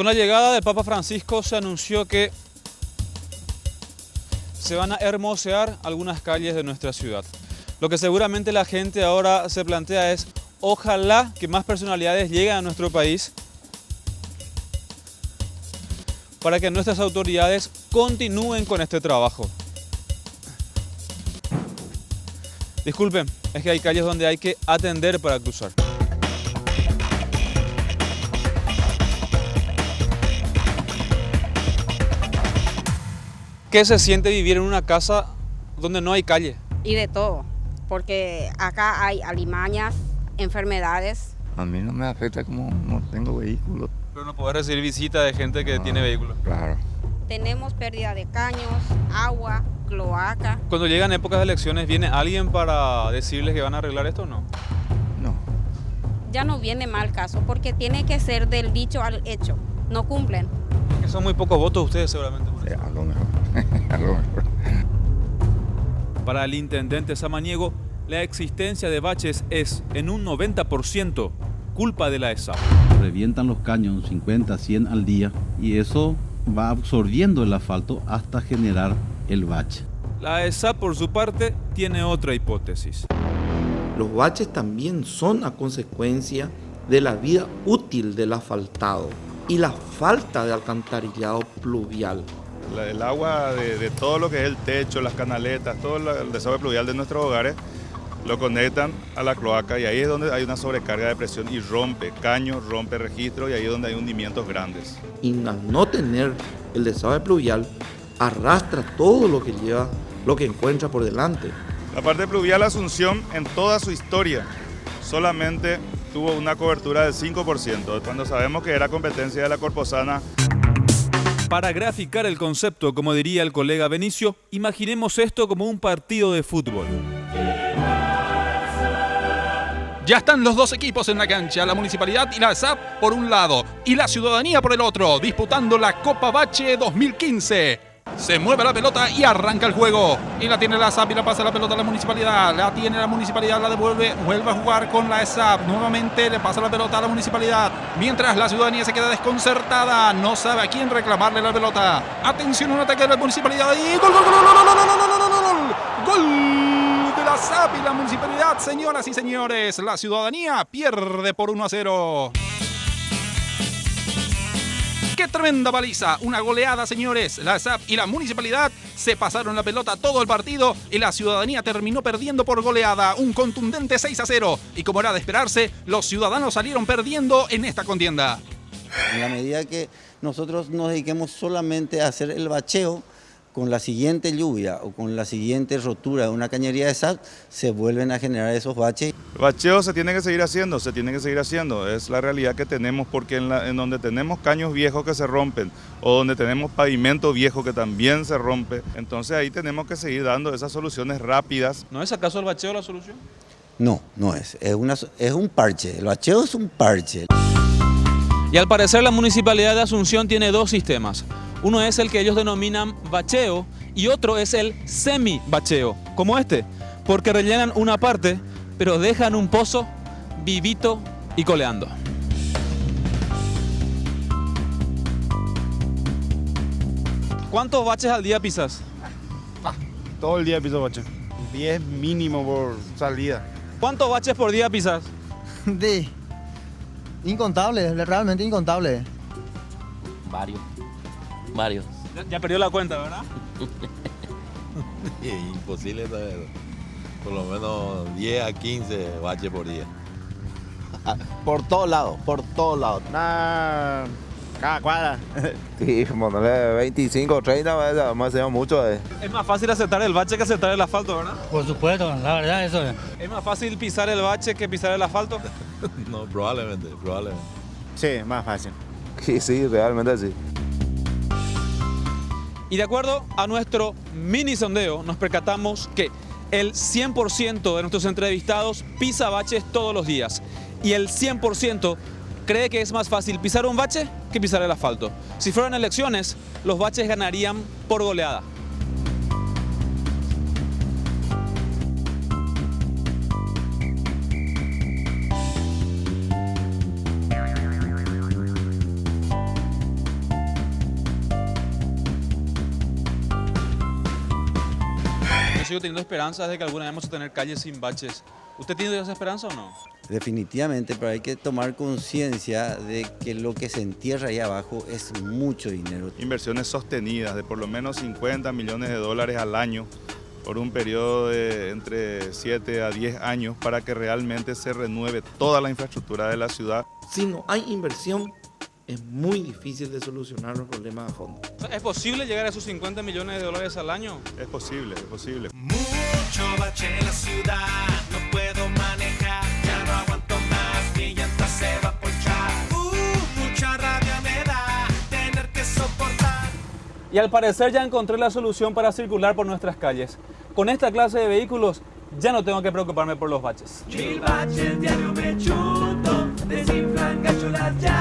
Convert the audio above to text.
Con la llegada del Papa Francisco se anunció que se van a hermosear algunas calles de nuestra ciudad. Lo que seguramente la gente ahora se plantea es, ojalá que más personalidades lleguen a nuestro país para que nuestras autoridades continúen con este trabajo. Disculpen, es que hay calles donde hay que atender para cruzar. ¿Qué se siente vivir en una casa donde no hay calle? Y de todo, porque acá hay alimañas, enfermedades. A mí no me afecta como no tengo vehículo. Pero no podés recibir visita de gente que tiene vehículos. Claro. Tenemos pérdida de caños, agua, cloaca. Cuando llegan épocas de elecciones, ¿viene alguien para decirles que van a arreglar esto o no? No. Ya no viene mal caso, porque tiene que ser del dicho al hecho. No cumplen. Que son muy pocos votos ustedes seguramente. Sí, a lo mejor. A lo mejor. Para el intendente Samaniego, la existencia de baches es en un 90% culpa de la ESAP. Revientan los caños 50, 100 al día y eso va absorbiendo el asfalto hasta generar el bache. La ESAP, por su parte, tiene otra hipótesis. Los baches también son a consecuencia de la vida útil del asfaltado y la falta de alcantarillado pluvial. El agua de todo lo que es el techo, las canaletas, todo el desagüe pluvial de nuestros hogares, lo conectan a la cloaca y ahí es donde hay una sobrecarga de presión y rompe caños, rompe registros y ahí es donde hay hundimientos grandes. Y al no tener el desagüe pluvial, arrastra todo lo que lleva, lo que encuentra por delante. La parte pluvial Asunción en toda su historia solamente tuvo una cobertura del 5%, cuando sabemos que era competencia de la Corposana. Para graficar el concepto, como diría el colega Benicio, imaginemos esto como un partido de fútbol. Ya están los dos equipos en la cancha, la Municipalidad y la ESAP por un lado y la Ciudadanía por el otro, disputando la Copa Bache 2015. Se mueve la pelota y arranca el juego. Y la tiene la ESAP y la pasa la pelota a la Municipalidad. La tiene la Municipalidad, la devuelve, vuelve a jugar con la ESAP. Nuevamente le pasa la pelota a la Municipalidad. Mientras la Ciudadanía se queda desconcertada, no sabe a quién reclamarle la pelota. Atención, un ataque de la Municipalidad y gol, gol, gol, gol, gol, gol, gol, gol, gol, gol de la ESAP y la Municipalidad, señoras y señores. La Ciudadanía pierde por 1-0. ¡Qué tremenda paliza! Una goleada, señores. La ESAP y la Municipalidad se pasaron la pelota todo el partido y la Ciudadanía terminó perdiendo por goleada. Un contundente 6-0. Y como era de esperarse, los ciudadanos salieron perdiendo en esta contienda. En la medida que nosotros nos dediquemos solamente a hacer el bacheo, con la siguiente lluvia o con la siguiente rotura de una cañería de ESAP, se vuelven a generar esos baches. El bacheo se tiene que seguir haciendo, es la realidad que tenemos, porque en donde tenemos caños viejos que se rompen o donde tenemos pavimento viejo que también se rompe, entonces ahí tenemos que seguir dando esas soluciones rápidas. ¿No es acaso el bacheo la solución? No, no es un parche, el bacheo es un parche. Y al parecer la Municipalidad de Asunción tiene dos sistemas. Uno es el que ellos denominan bacheo y otro es el semi-bacheo, como este, porque rellenan una parte, pero dejan un pozo vivito y coleando. ¿Cuántos baches al día pisas? Todo el día piso bache. 10 mínimo por salida. ¿Cuántos baches por día pisas? Incontable, realmente incontable. Varios. Ya perdió la cuenta, ¿verdad? Imposible saber. Por lo menos 10 a 15 baches por día. Por todos lados. Cada cuadra. Sí, ponerle 25 o 30 veces, además se llama mucho. Es más fácil aceptar el bache que aceptar el asfalto, ¿verdad? Por supuesto, la verdad eso es. ¿Es más fácil pisar el bache que pisar el asfalto? No, probablemente. Sí, más fácil. Sí, realmente sí. Y de acuerdo a nuestro mini sondeo, nos percatamos que el 100% de nuestros entrevistados pisa baches todos los días. Y el 100% cree que es más fácil pisar un bache que pisar el asfalto. Si fueran elecciones, los baches ganarían por goleada. Yo sigo teniendo esperanzas de que alguna vez vamos a tener calles sin baches. ¿Usted tiene esa esperanza o no? Definitivamente, pero hay que tomar conciencia de que lo que se entierra ahí abajo es mucho dinero. Inversiones sostenidas de por lo menos 50 millones de dólares al año por un periodo de entre 7 a 10 años para que realmente se renueve toda la infraestructura de la ciudad. Si no hay inversión, es muy difícil de solucionar los problemas a fondo. ¿Es posible llegar a esos 50 millones de dólares al año? Es posible, es posible. Mucho bache en la ciudad, no puedo manejar, ya no aguanto más, mi llanta se va a ponchar. Mucha rabia me da tener que soportar. Y al parecer ya encontré la solución para circular por nuestras calles. Con esta clase de vehículos ya no tengo que preocuparme por los baches. 1000 baches diario me chuto, desinflan gacho las llantas.